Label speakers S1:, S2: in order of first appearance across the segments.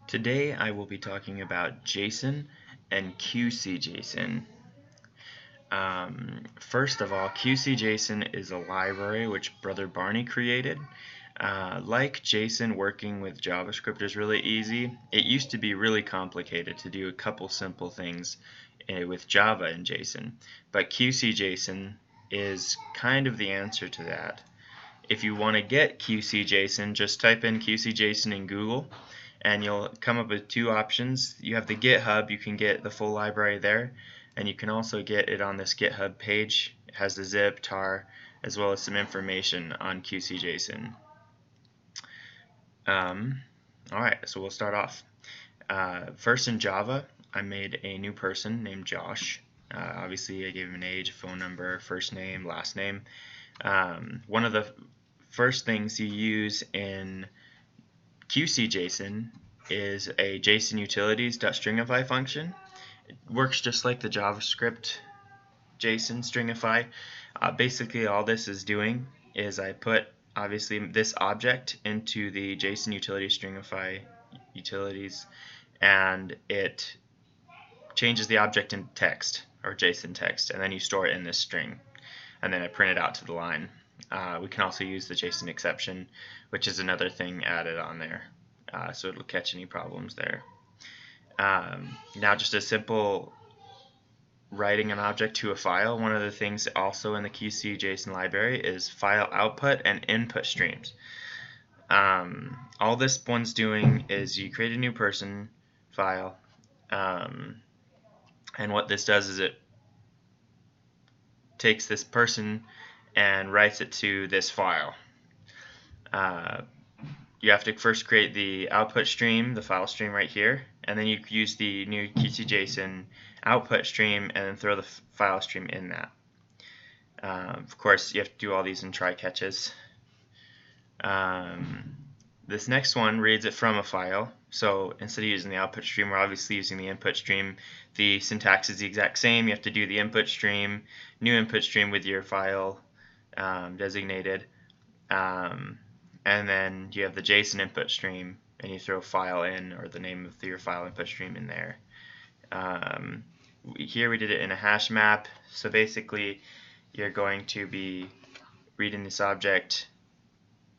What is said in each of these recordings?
S1: Today I will be talking about Json and qcJson. First of all, qcJson is a library which Brother Barney created. Like Json, working with JavaScript is really easy. It used to be really complicated to do a couple simple things with Java and Json, but qcJson is kind of the answer to that. If you want to get qcJson, just type in qcJson in Google and you'll come up with two options. You have the GitHub, you can get the full library there, and you can also get it on this GitHub page. It has the zip, tar, as well as some information on qcJson. Alright, so we'll start off. First, in Java, I made a new person named Josh. Obviously, I gave him an age, phone number, first name, last name. One of the first things you use in qcJson is a JSON utilities.stringify function. It works just like the JavaScript JSON stringify. Basically, all this is doing is I put obviously this object into the JSON utility stringify utilities, and it changes the object into text or JSON text, and then you store it in this string, and then I print it out to the line. We can also use the JSON exception, which is another thing added on there, so it'll catch any problems there. Now, just a simple writing an object to a file. One of the things also in the qcJson library is file output and input streams. All this one's doing is you create a new person file, and what this does is it takes this person and writes it to this file. You have to first create the output stream, the file stream right here, and then you use the new qcJson output stream and then throw the file stream in that. Of course, you have to do all these in try catches. This next one reads it from a file, so instead of using the output stream, we're obviously using the input stream. The syntax is the exact same. You have to do the input stream, new input stream with your file designated, and then you have the JSON input stream, and you throw file in, or the name of your file input stream in there. Here we did it in a hash map, so basically you're going to be reading this object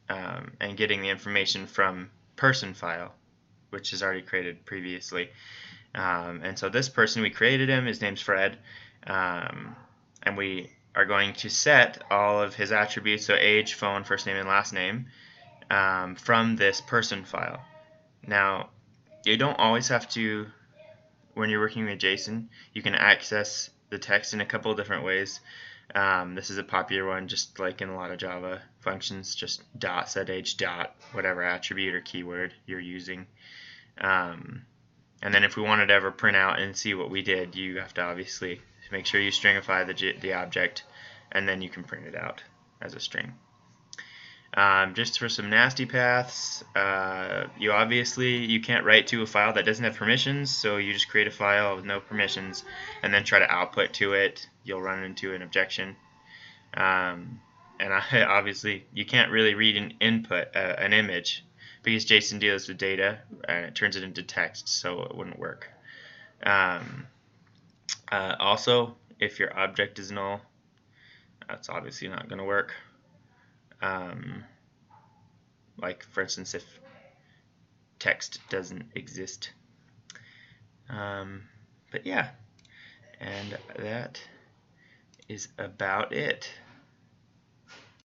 S1: and getting the information from person file, which is already created previously. And so this person, we created him, his name's Fred, and we are going to set all of his attributes, so age, phone, first name, and last name, from this person file. Now, you don't always have to, when you're working with JSON, you can access the text in a couple of different ways. This is a popular one, just like in a lot of Java functions, just dot set age dot whatever attribute or keyword you're using. And then if we wanted to ever print out and see what we did, you have to obviously make sure you stringify the object, and then you can print it out as a string. Just for some nasty paths, you can't write to a file that doesn't have permissions, so you just create a file with no permissions and then try to output to it. You'll run into an objection. Obviously you can't really read an image, because JSON deals with data and it turns it into text, so it wouldn't work. Also, if your object is null, that's obviously not going to work. Like for instance, if text doesn't exist. But yeah, and that is about it.